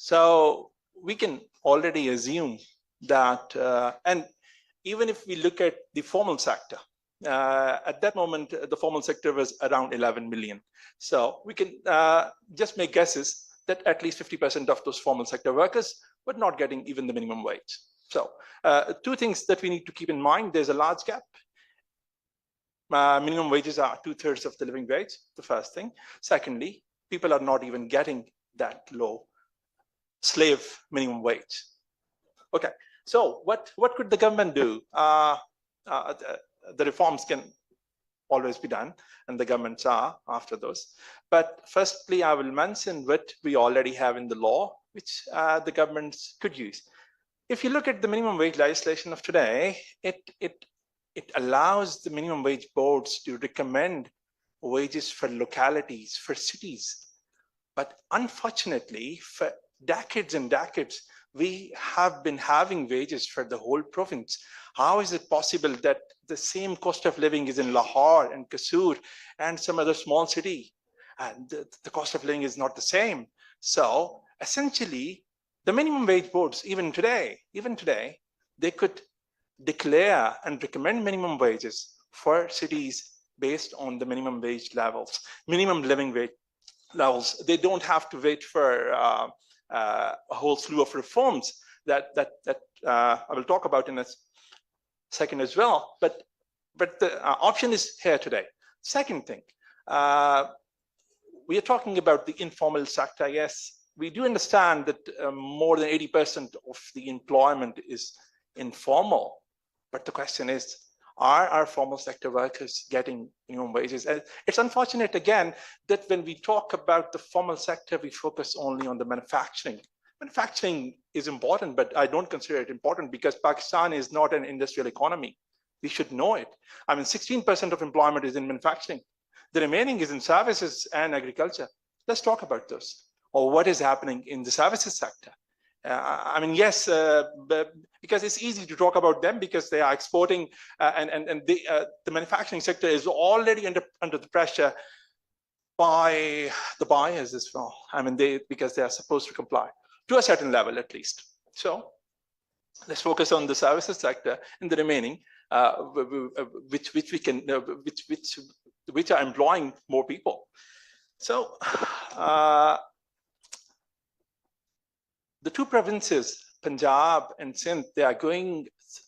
So we can already assume that, and even if we look at the formal sector, at that moment, the formal sector was around 11 million. So we can just make guesses that at least 50% of those formal sector workers were not getting even the minimum wage. So two things that we need to keep in mind: there's a large gap. Minimum wages are 2/3 of the living wage, the first thing. Secondly, people are not even getting that low slave minimum wage. Okay, so what could the government do? The reforms can always be done, and the governments are after those. But firstly, I will mention what we already have in the law, which the governments could use. If you look at the minimum wage legislation of today, it allows the minimum wage boards to recommend wages for localities, for cities. But unfortunately, for decades and decades, we have been having wages for the whole province. How is it possible that the same cost of living is in Lahore and Kasur and some other small city, and the cost of living is not the same? So essentially, the minimum wage boards, even today, they could declare and recommend minimum wages for cities based on the minimum wage levels, minimum living wage levels. They don't have to wait for a whole slew of reforms that I will talk about in a second as well. But the option is here today. Second thing, we are talking about the informal sector. Yes, we do understand that more than 80% of the employment is informal. But the question is, are our formal sector workers getting minimum wages? And it's unfortunate, again, that when we talk about the formal sector, we focus only on the manufacturing. Manufacturing is important, but I don't consider it important because Pakistan is not an industrial economy. We should know it. I mean, 16% of employment is in manufacturing. The remaining is in services and agriculture. Let's talk about those. Or what is happening in the services sector? I mean, yes, because it's easy to talk about them because they are exporting, and the manufacturing sector is already under the pressure by the buyers as well. I mean, because they are supposed to comply to a certain level at least. So let's focus on the services sector and the remaining, which are employing more people. So. The two provinces, Punjab and Sindh, they are going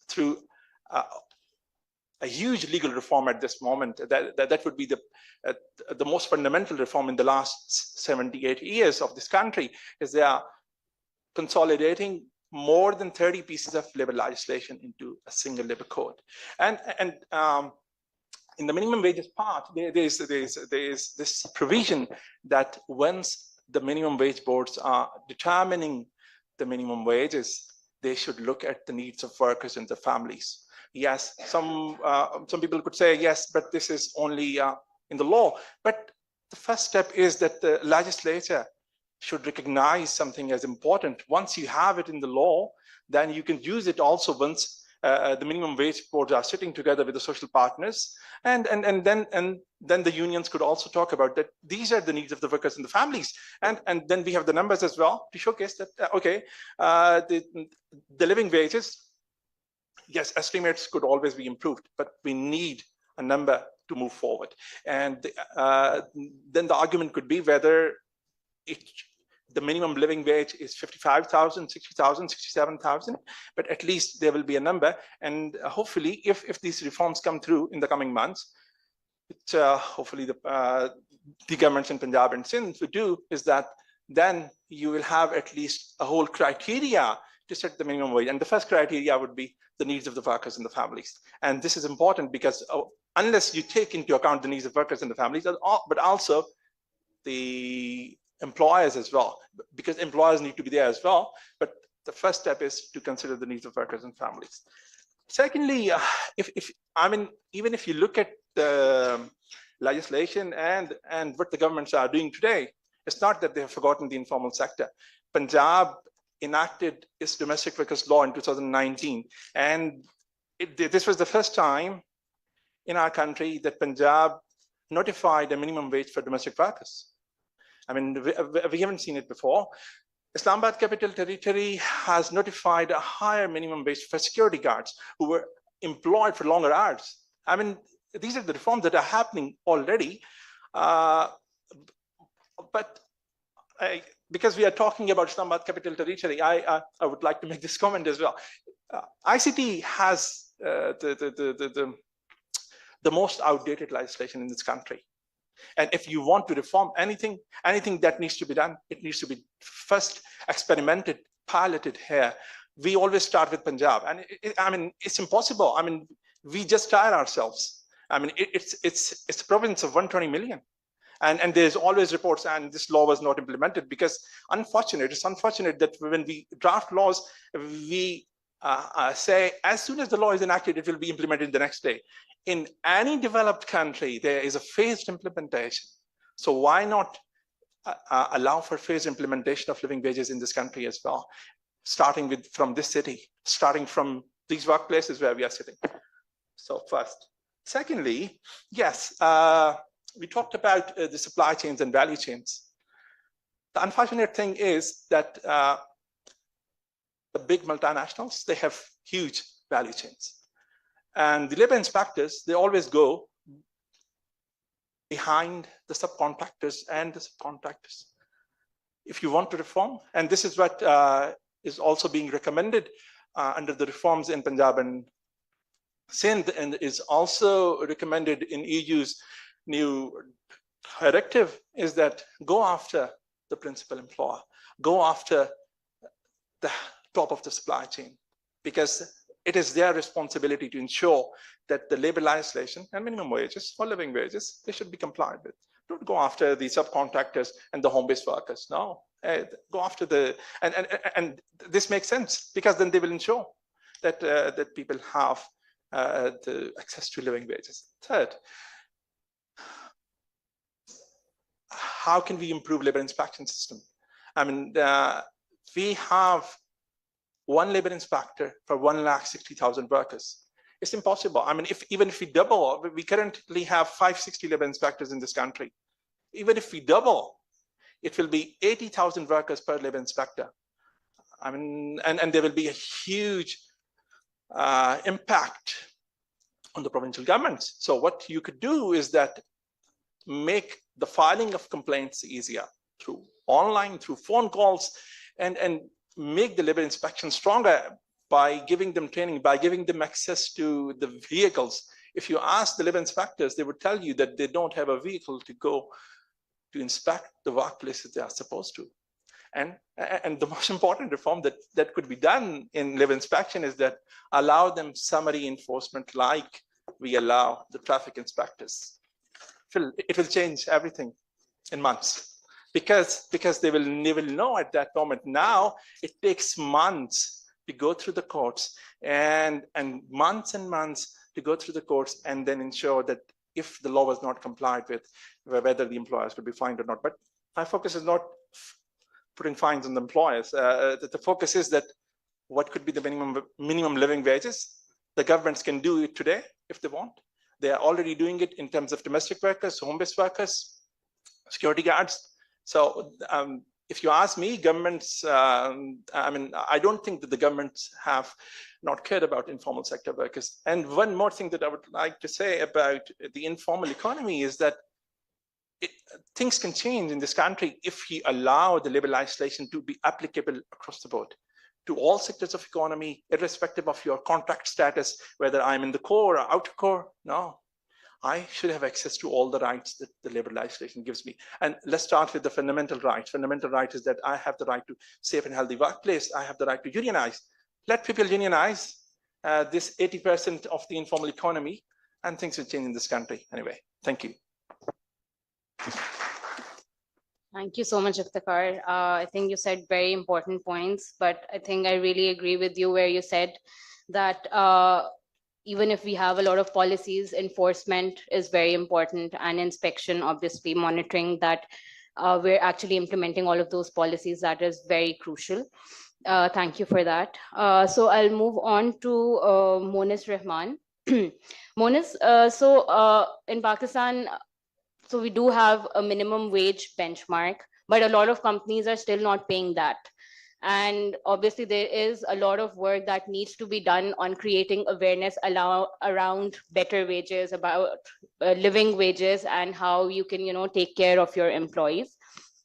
through a huge legal reform at this moment. That would be the most fundamental reform in the last 78 years of this country, is they are consolidating more than 30 pieces of labor legislation into a single labor code. And in the minimum wages part, there is this provision that once the minimum wage boards are determining the minimum wages, they should look at the needs of workers and their families. Yes, some people could say, yes, but this is only in the law. But the first step is that the legislature should recognize something as important. Once you have it in the law, then you can use it also once the minimum wage boards are sitting together with the social partners, and then the unions could also talk about that. These are the needs of the workers and the families, and then we have the numbers as well to showcase that. Okay, the living wages, yes, estimates could always be improved, but we need a number to move forward. And then the argument could be whether the minimum living wage is 55,000, 60,000, 67,000, but at least there will be a number. And hopefully, if these reforms come through in the coming months, which hopefully the governments in Punjab and Sindh would do, is that then you will have at least a whole criteria to set the minimum wage. And the first criteria would be the needs of the workers and the families. And this is important because unless you take into account the needs of workers and the families, but also the employers as well, because employers need to be there as well. But the first step is to consider the needs of workers and families. Secondly, even if you look at the legislation and what the governments are doing today, it's not that they have forgotten the informal sector. Punjab enacted its domestic workers law in 2019, and this was the first time in our country that Punjab notified a minimum wage for domestic workers. I mean, we haven't seen it before. Islamabad Capital Territory has notified a higher minimum wage for security guards who were employed for longer hours. I mean, these are the reforms that are happening already. But because we are talking about Islamabad Capital Territory, I would like to make this comment as well. ICT has the most outdated legislation in this country. And if you want to reform anything that needs to be done, it needs to be first experimented, piloted here. We always start with Punjab, and I mean, it's impossible. I mean, we just tire ourselves. I mean, it's a province of 120 million. And there's always reports, and this law was not implemented because it's unfortunate that when we draft laws, we say as soon as the law is enacted, it will be implemented the next day. In any developed country, there is a phased implementation. So why not allow for phased implementation of living wages in this country as well, starting from this city, starting from these workplaces where we are sitting. So first. Secondly, yes, we talked about the supply chains and value chains. The unfortunate thing is that the big multinationals, they have huge value chains. And the labor inspectors, they always go behind the subcontractors and the subcontractors. If you want to reform, and this is what is also being recommended under the reforms in Punjab and Sindh, and is also recommended in EU's new directive, is that go after the principal employer, go after the top of the supply chain, because it is their responsibility to ensure that the labor legislation and minimum wages or living wages, they should be complied with. Don't go after the subcontractors and the home-based workers. No, go after and this makes sense, because then they will ensure that that people have the access to living wages. Third, how can we improve labor inspection system? I mean, we have one labor inspector for 160,000 workers. It's impossible. I mean, even if we double, we currently have 560 labor inspectors in this country. Even if we double, it will be 80,000 workers per labor inspector. I mean, and there will be a huge impact on the provincial governments. So what you could do is that make the filing of complaints easier through online, through phone calls, and make the labor inspection stronger by giving them training, by giving them access to the vehicles. If you ask the labor inspectors, they would tell you that they don't have a vehicle to go to inspect the workplaces they are supposed to. And the most important reform that could be done in labor inspection is that allow them summary enforcement like we allow the traffic inspectors. It will change everything in months. Because they will know at that moment. Now it takes months to go through the courts and months and months to go through the courts and then ensure that if the law was not complied with, whether the employers will be fined or not. But my focus is not putting fines on the employers. The focus is that what could be the minimum living wages? The governments can do it today if they want. They are already doing it in terms of domestic workers, home-based workers, security guards. So if you ask me, governments, I mean, I don't think that the governments have not cared about informal sector workers. And one more thing that I would like to say about the informal economy is that things can change in this country if we allow the labor legislation to be applicable across the board to all sectors of economy, irrespective of your contract status, whether I'm in the core or outer core. No. I should have access to all the rights that the labor legislation gives me. And let's start with the fundamental right. Fundamental right is that I have the right to safe and healthy workplace. I have the right to unionize. Let people unionize this 80% of the informal economy, and things will change in this country. Anyway, thank you. Thank you so much, Iftikhar. I think you said very important points, but I think I really agree with you where you said that even if we have a lot of policies, enforcement is very important, and inspection, obviously monitoring that we're actually implementing all of those policies, that is very crucial. Thank you for that. So I'll move on to Monis Rahman. Monis, in Pakistan, so we do have a minimum wage benchmark, but a lot of companies are still not paying that. And obviously, there is a lot of work that needs to be done on creating awareness around better wages, about living wages, and how you can, take care of your employees.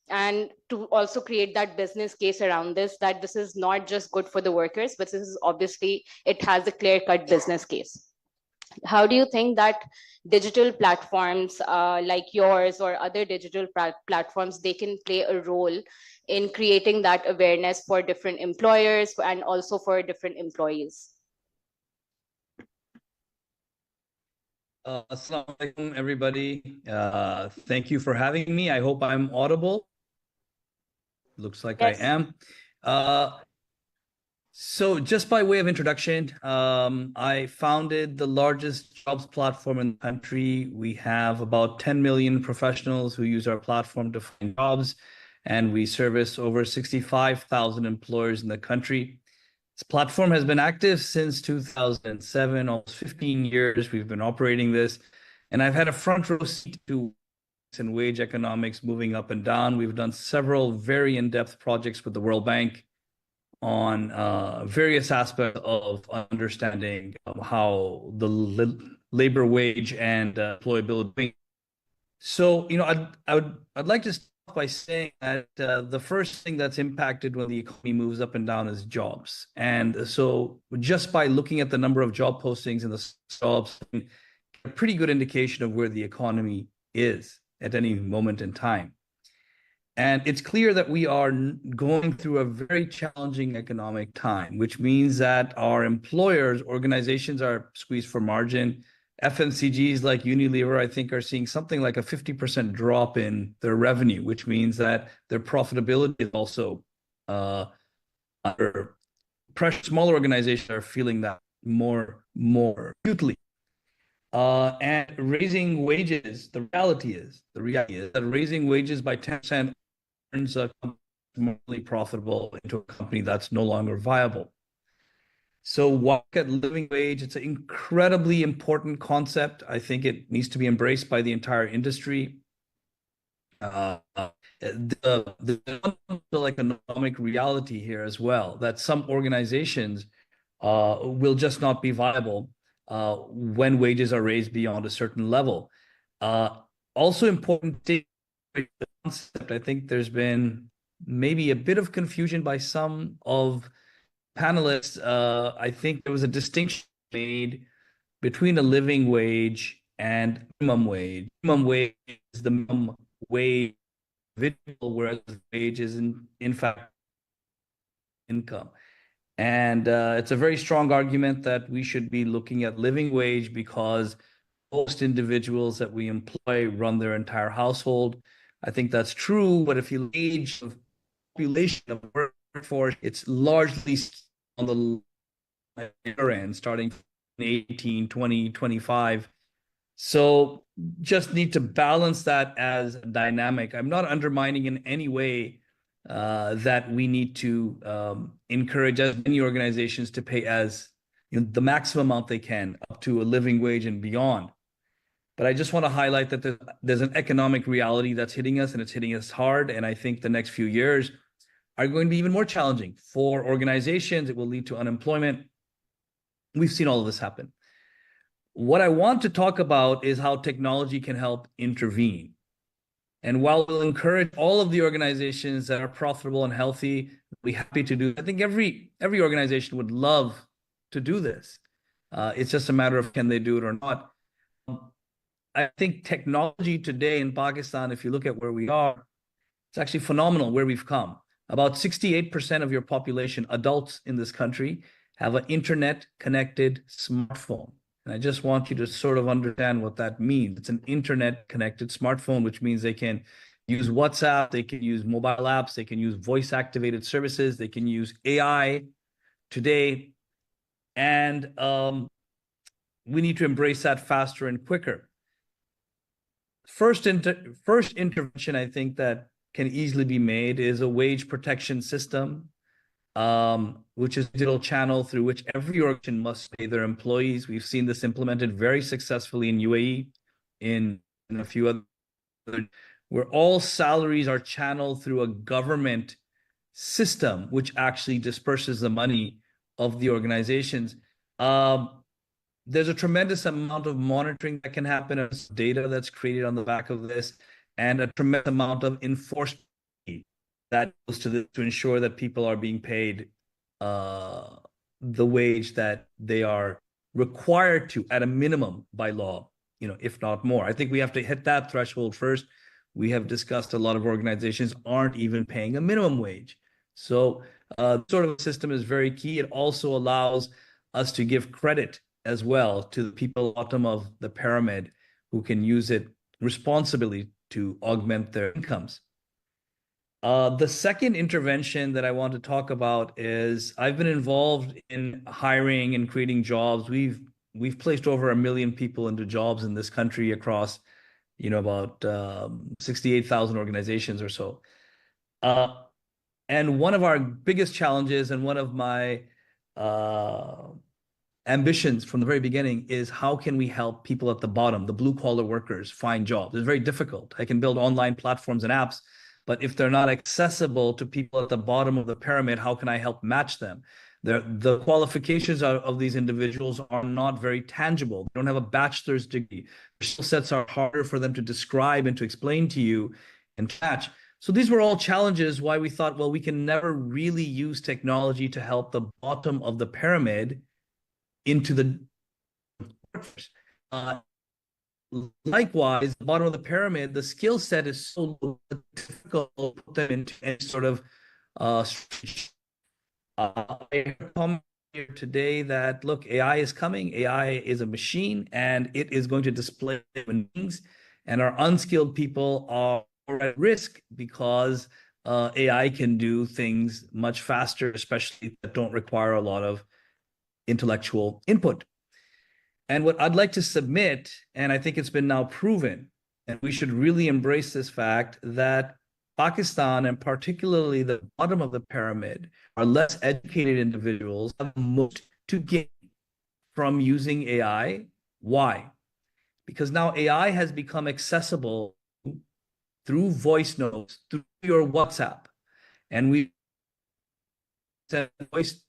And to also create that business case around this, that this is not just good for the workers, but this is obviously, it has a clear-cut business case. How do you think that digital platforms like yours or other digital platforms, they can play a role in creating that awareness for different employers and also for different employees? Assalamu alaikum, everybody. Thank you for having me. I hope I'm audible. Looks like Yes. I am. So just by way of introduction, I founded the largest jobs platform in the country. We have about 10 million professionals who use our platform to find jobs, and we service over 65,000 employers in the country. This platform has been active since 2007, almost 15 years we've been operating this, and I've had a front row seat to and wage economics moving up and down. We've done several very in-depth projects with the World Bank on various aspects of understanding how the labor wage and employability. So, I'd like to start by saying that the first thing that's impacted when the economy moves up and down is jobs. And so just by looking at the number of job postings in the jobs, a pretty good indication of where the economy is at any moment in time. And it's clear that we are going through a very challenging economic time, which means that our employers, organizations are squeezed for margin. FMCGs like Unilever, I think, are seeing something like a 50% drop in their revenue, which means that their profitability is also under pressure. Smaller organizations are feeling that more acutely. And raising wages, the reality is that raising wages by 10% turns a company profitable into a company that's no longer viable. So walk at living wage, it's an incredibly important concept. I think it needs to be embraced by the entire industry. The economic reality here as well, that some organizations will just not be viable when wages are raised beyond a certain level. Also important concept, I think there's been maybe a bit of confusion by some of panelists. I think there was a distinction made between a living wage and minimum wage. Minimum wage is the minimum wage individual, whereas wage is in fact income. And it's a very strong argument that we should be looking at living wage because most individuals that we employ run their entire household. I think that's true, but if you age of population of workforce, it's largely on the lower end, starting from 18, 20, 25. So just need to balance that as a dynamic. I'm not undermining in any way that we need to encourage as many organizations to pay as the maximum amount they can, up to a living wage and beyond. But I just want to highlight that there's an economic reality that's hitting us, and it's hitting us hard. And I think the next few years are going to be even more challenging for organizations. It will lead to unemployment. We've seen all of this happen. What I want to talk about is how technology can help intervene. And while we'll encourage all of the organizations that are profitable and healthy, we're happy to do. I think every organization would love to do this. It's just a matter of can they do it or not. I think technology today in Pakistan, if you look at where we are, it's actually phenomenal where we've come. About 68% of your population, adults in this country, have an internet-connected smartphone. And I just want you to sort of understand what that means. It's an internet-connected smartphone, which means they can use WhatsApp, they can use mobile apps, they can use voice-activated services, they can use AI today. And we need to embrace that faster and quicker. First intervention, I think, that can easily be made is a wage protection system, which is a digital channel through which every organization must pay their employees. We've seen this implemented very successfully in UAE, in a few other, where all salaries are channeled through a government system which actually disperses the money of the organizations. There's a tremendous amount of monitoring that can happen, as data that's created on the back of this, and a tremendous amount of enforcement that goes to to ensure that people are being paid the wage that they are required to at a minimum by law, if not more. I think we have to hit that threshold first. We have discussed a lot of organizations aren't even paying a minimum wage. So sort of a system is very key. It also allows us to give credit as well to the people bottom of the pyramid who can use it responsibly to augment their incomes. The second intervention that I want to talk about is I've been involved in hiring and creating jobs. We've placed over 1 million people into jobs in this country across, about 68,000 organizations or so. And one of our biggest challenges and one of my ambitions from the very beginning is how can we help people at the bottom, the blue collar workers, find jobs? It's very difficult. I can build online platforms and apps, but if they're not accessible to people at the bottom of the pyramid, how can I help match them? The qualifications of these individuals are not very tangible. They don't have a bachelor's degree. Their skill sets are harder for them to describe and to explain to you and match. So these were all challenges why we thought, well, we can never really use technology to help the bottom of the pyramid into the workforce. Likewise, the bottom of the pyramid, the skill set is so difficult to put them into any sort of I come here today that, look, AI is coming. AI is a machine, and it is going to display human beings, and our unskilled people are at risk because AI can do things much faster, especially that don't require a lot of intellectual input. And what I'd like to submit, and I think it's been now proven, and we should really embrace this fact, that Pakistan, and particularly the bottom of the pyramid, are less educated individuals, have most to gain from using AI. Why? Because now AI has become accessible through voice notes, through your WhatsApp. And we send a voice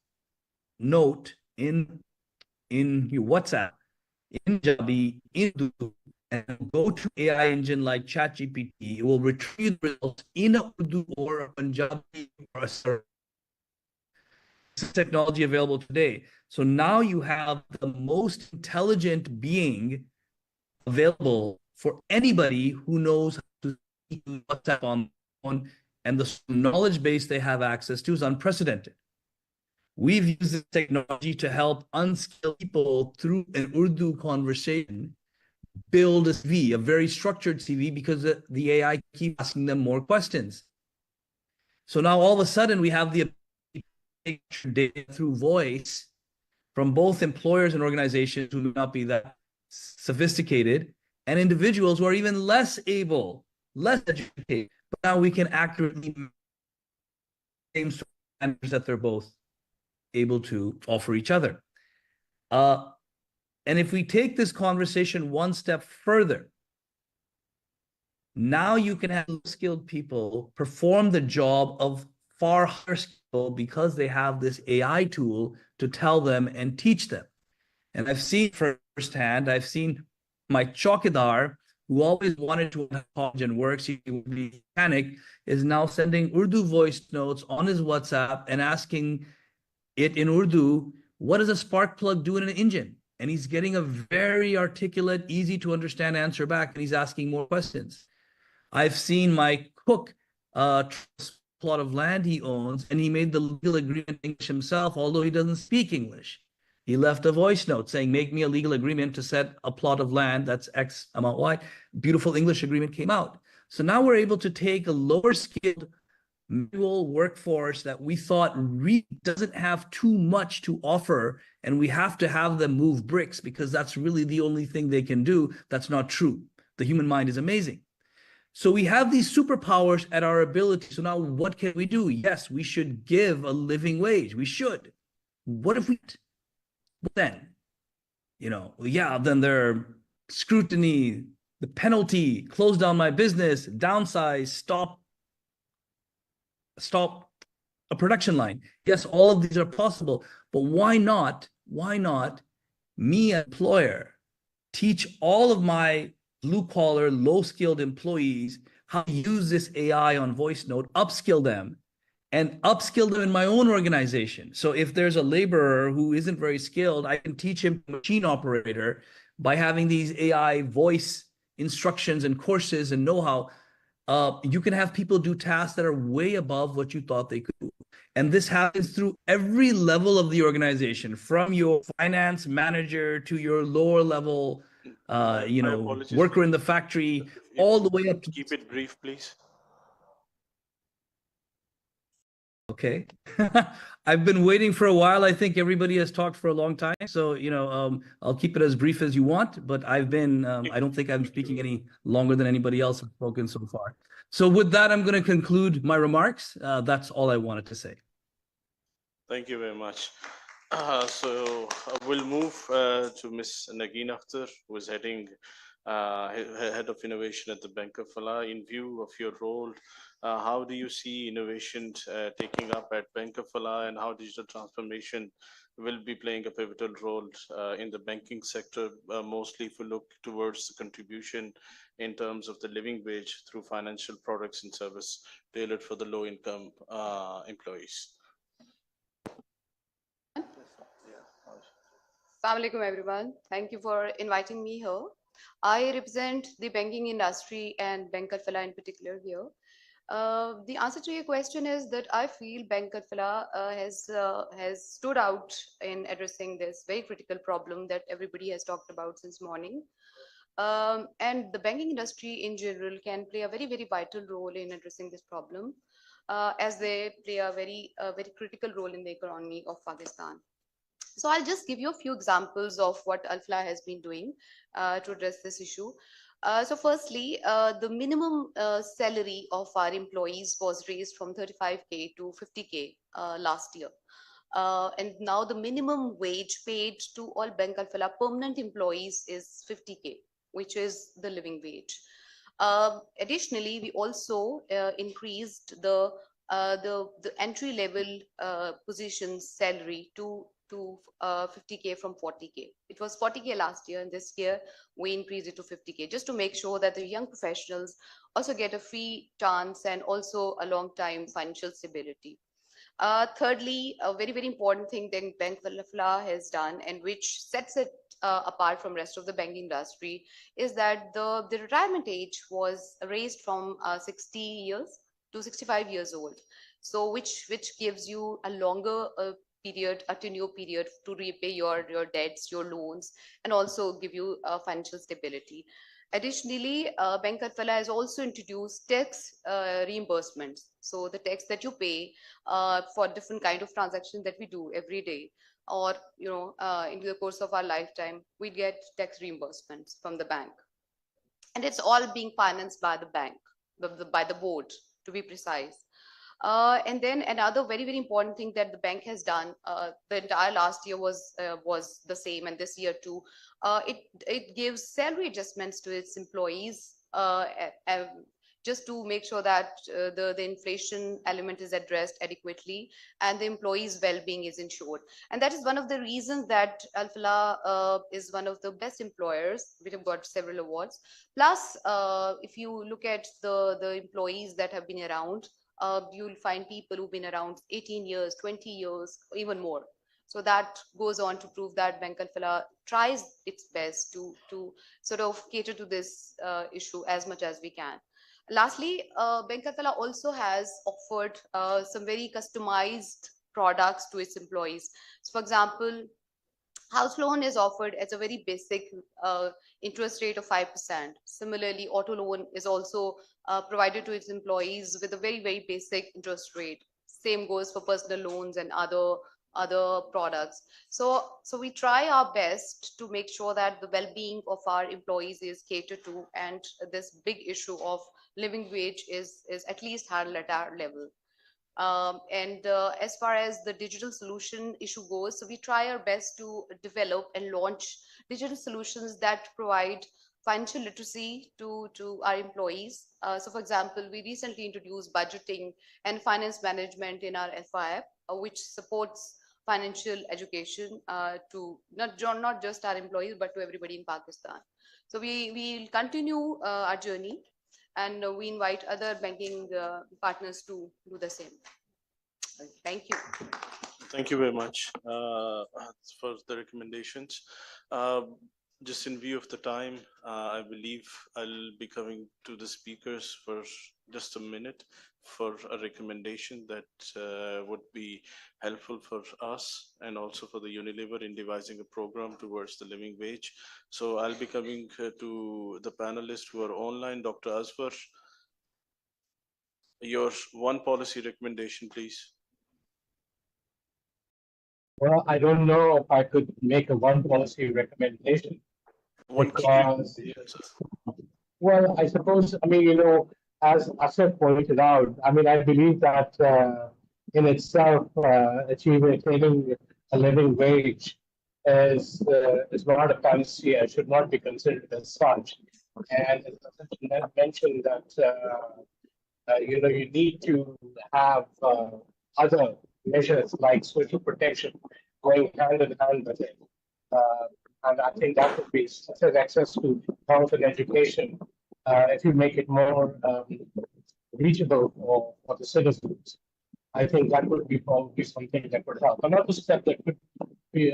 note in your WhatsApp, in Punjabi, in Urdu, and go to AI engine like ChatGPT. It will retrieve the results in Urdu or Punjabi or a technology available today. So now you have the most intelligent being available for anybody who knows how to use WhatsApp on, and the knowledge base they have access to is unprecedented. We've used this technology to help unskilled people through an Urdu conversation build a CV, a very structured CV, because the AI keeps asking them more questions. So now all of a sudden we have the data through voice from both employers and organizations who may not be that sophisticated, and individuals who are even less able, less educated. But now we can accurately same standards that they're both able to offer each other. And if we take this conversation one step further, now you can have skilled people perform the job of far higher skill because they have this AI tool to tell them and teach them. And I've seen firsthand, I've seen my chowkidar, who always wanted to college and works, he would be panicked, is now sending Urdu voice notes on his WhatsApp and asking it in Urdu, what does a spark plug do in an engine? And he's getting a very articulate, easy to understand answer back, and he's asking more questions. I've seen my cook plot of land he owns, and he made the legal agreement in English himself, although he doesn't speak English. He left a voice note saying, make me a legal agreement to set a plot of land that's X amount Y. Beautiful English agreement came out. So now we're able to take a lower skilled manual workforce that we thought really doesn't have too much to offer, and we have to have them move bricks because that's really the only thing they can do. That's not true. The human mind is amazing. So we have these superpowers at our ability. So now what can we do? Yes, we should give a living wage. We should. What if we then? Then there scrutiny, the penalty, close down my business, downsize, stop a production line. Yes, all of these are possible, but why not me, employer, teach all of my blue-collar, low-skilled employees how to use this AI on voice note, upskill them, and upskill them in my own organization. So if there's a laborer who isn't very skilled, I can teach him machine operator by having these AI voice instructions and courses and know-how. You can have people do tasks that are way above what you thought they could do. And this happens through every level of the organization, from your finance manager to your lower level, apologies. worker in the factory, all the way up to. Keep it brief, please. Okay. I've been waiting for a while. I think everybody has talked for a long time. So, I'll keep it as brief as you want, but I don't think I'm speaking any longer than anybody else has spoken so far. So with that, I'm going to conclude my remarks. That's all I wanted to say. Thank you very much. So we'll move to Ms. Nagin Akhtar, who is head of innovation at the Bank of Falah. In view of your role, how do you see innovation taking up at Bank of Falah, and how digital transformation will be playing a pivotal role in the banking sector, mostly if we look towards the contribution in terms of the living wage through financial products and service tailored for the low-income employees? Assalamu alaikum, everyone. Thank you for inviting me here. I represent the banking industry and Bank of Falah in particular here. The answer to your question is that I feel Bank of Falah has stood out in addressing this very critical problem that everybody has talked about since morning. And the banking industry in general can play a very, very vital role in addressing this problem, as they play a very critical role in the economy of Pakistan. So I'll just give you a few examples of what Al Falah has been doing to address this issue. So firstly, the minimum salary of our employees was raised from 35K to 50K last year. And now the minimum wage paid to all Bank Al Falah permanent employees is 50K, which is the living wage. Additionally, we also increased the entry level position salary to 50K from 40K. It was 40K last year, and this year we increased it to 50K, just to make sure that the young professionals also get a free chance and also a long time financial stability. Thirdly, a very, very important thing that Bank of Falah has done, and which sets it apart from rest of the banking industry, is that the retirement age was raised from 60 years to 65 years old. So which gives you a longer period, a tenure period to repay your debts, your loans, and also give you financial stability. Additionally, Bank of Falah has also introduced tax reimbursements. So the tax that you pay for different kind of transactions that we do every day, or in the course of our lifetime, we get tax reimbursements from the bank, and it's all being financed by the bank, by the board, to be precise. And then another very, very important thing that the bank has done, the entire last year was the same, and this year too, it gives salary adjustments to its employees, just to make sure that the inflation element is addressed adequately and the employees' well-being is ensured. And that is one of the reasons that Al Falah is one of the best employers. We have got several awards. Plus, if you look at the employees that have been around, you'll find people who've been around 18 years, 20 years, even more. So that goes on to prove that Bank Al Falah tries its best to sort of cater to this issue as much as we can. Lastly, Bank Al Falah also has offered some very customized products to its employees. So for example, house loan is offered as a very basic interest rate of 5%. Similarly, auto loan is also provided to its employees with a very, very basic interest rate. Same goes for personal loans and other products. So we try our best to make sure that the well-being of our employees is catered to, and this big issue of living wage is at least handled at our level. And as far as the digital solution issue goes, so we try our best to develop and launch digital solutions that provide financial literacy to our employees. So for example, we recently introduced budgeting and finance management in our FIF, which supports financial education to not just our employees, but to everybody in Pakistan. So we will continue our journey, and we invite other banking partners to do the same. Thank you. Thank you very much for the recommendations. Just in view of the time, I believe I'll be coming to the speakers for just a minute for a recommendation that would be helpful for us and also for the Unilever in devising a program towards the living wage. So I'll be coming to the panelists who are online. Dr. Aswar, your one policy recommendation, please. Well, I don't know if I could make a one policy recommendation. One key Because, recommendation. well, I suppose, I mean, as Asad pointed out, I mean, I believe that in itself, attaining a living wage is not a policy and should not be considered as such. And as Asad mentioned that, you need to have other measures like social protection going hand in hand with it. And I think that would be such as access to health and education. If you make it more reachable for the citizens, I think that would be probably something that would help. Another step that would be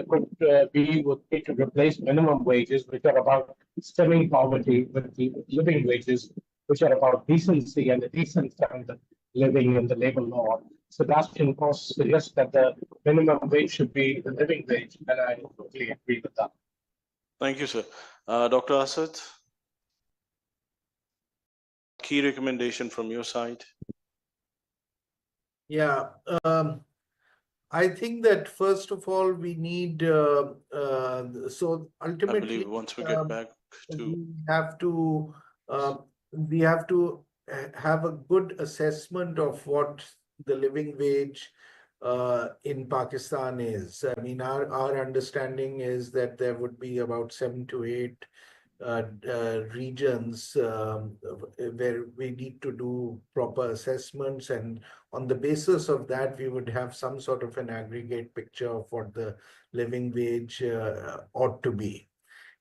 to replace minimum wages, which are about stemming poverty, with the living wages, which are about decency and the decent standard living in the labor law. Sebastian Voss suggests that the minimum wage should be the living wage, and I totally agree with that. Thank you, sir. Dr. Asad, key recommendation from your side? Yeah, I think that first of all, we need, so ultimately, I believe once we get back to... we have to have a good assessment of what the living wage in Pakistan is. I mean, our understanding is that there would be about 7 to 8 regions where we need to do proper assessments, and on the basis of that, we would have some sort of an aggregate picture of what the living wage ought to be.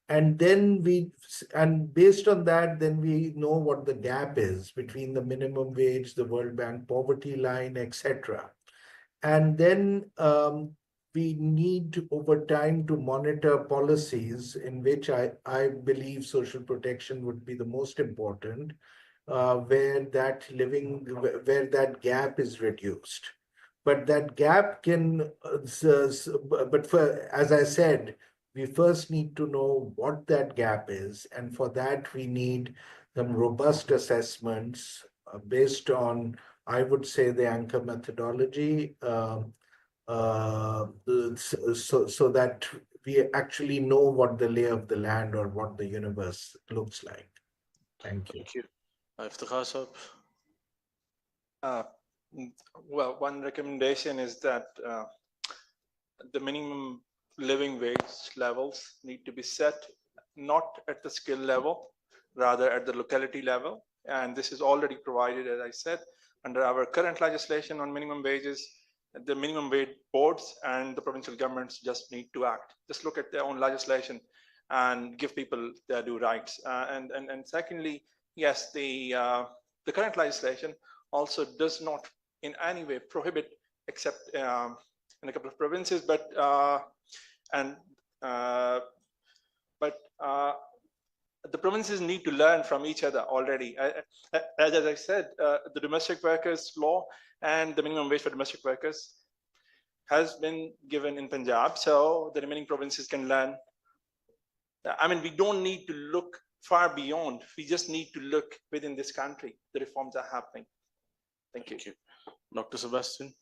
And then based on that, then we know what the gap is between the minimum wage, the World Bank poverty line, etc. And then we need over time to monitor policies in which I believe social protection would be the most important, where that gap is reduced. But that gap can, as I said, we first need to know what that gap is. And for that, we need some robust assessments based on, I would say, the anchor methodology, so that we actually know what the lay of the land or what the universe looks like. Thank you. Thank you. Iftikhar Saab. Well, one recommendation is that the minimum living wage levels need to be set not at the skill level, rather at the locality level. And this is already provided, as I said, under our current legislation on minimum wages. The minimum wage boards and the provincial governments just need to act. Just look at their own legislation and give people their due rights. And secondly, yes, the current legislation also does not in any way prohibit, except in a couple of provinces, but the provinces need to learn from each other already. As I said, the domestic workers law and the minimum wage for domestic workers has been given in Punjab, so the remaining provinces can learn. I mean, we don't need to look far beyond. We just need to look within this country. The reforms are happening. Thank you. Dr. Sebastian.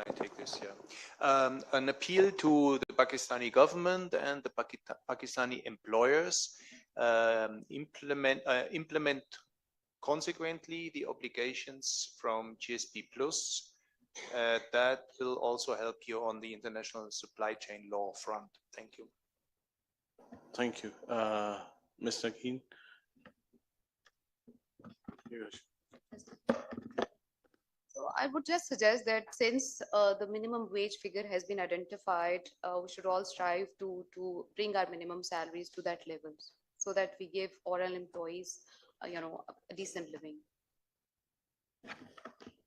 I take this, yeah. An appeal to the Pakistani government and the Pakistani employers implement consequently the obligations from GSP Plus that will also help you on the international supply chain law front. Thank you. Thank you. Ms. Nagin? So I would just suggest that since the minimum wage figure has been identified, we should all strive to bring our minimum salaries to that level so that we give all our employees, a decent living.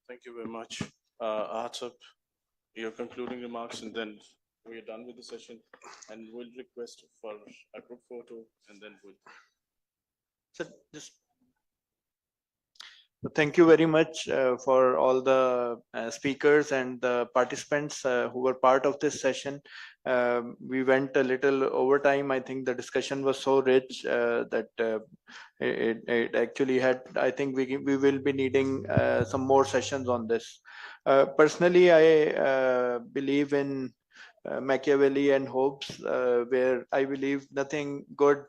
Thank you very much. Atif, your concluding remarks, and then we are done with the session, and we'll request for a group photo, and then we'll. So just thank you very much for all the speakers and the participants who were part of this session. We went a little over time. I think the discussion was so rich that it actually had, I think we will be needing some more sessions on this. Personally, I believe in Machiavelli and Hobbes, where I believe nothing good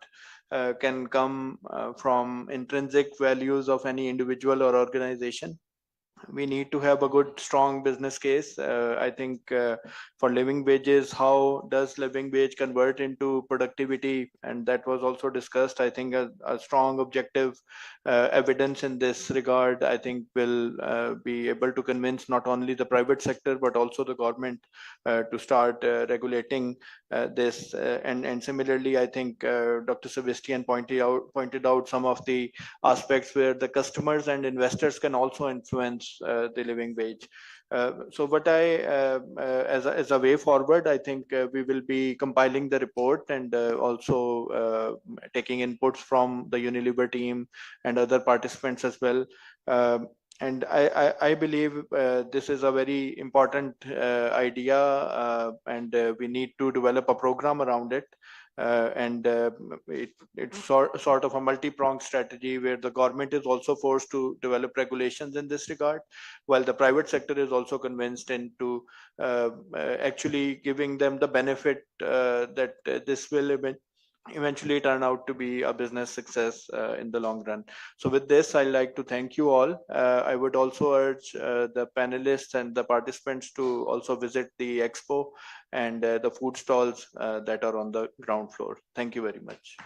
can come from intrinsic values of any individual or organization. We need to have a good, strong business case. I think for living wages, how does living wage convert into productivity? And that was also discussed. I think a strong objective evidence in this regard, I think will be able to convince not only the private sector, but also the government to start regulating this. And similarly, I think Dr. Sebastian pointed out some of the aspects where the customers and investors can also influence the living wage. So what as a way forward, I think we will be compiling the report and also taking inputs from the Unilever team and other participants as well. And I believe this is a very important idea, and we need to develop a program around it. It's sort of a multi-pronged strategy where the government is also forced to develop regulations in this regard, while the private sector is also convinced into actually giving them the benefit that this will eventually turn out to be a business success in the long run. So with this, I'd like to thank you all. I would also urge the panelists and the participants to also visit the expo and the food stalls that are on the ground floor. Thank you very much.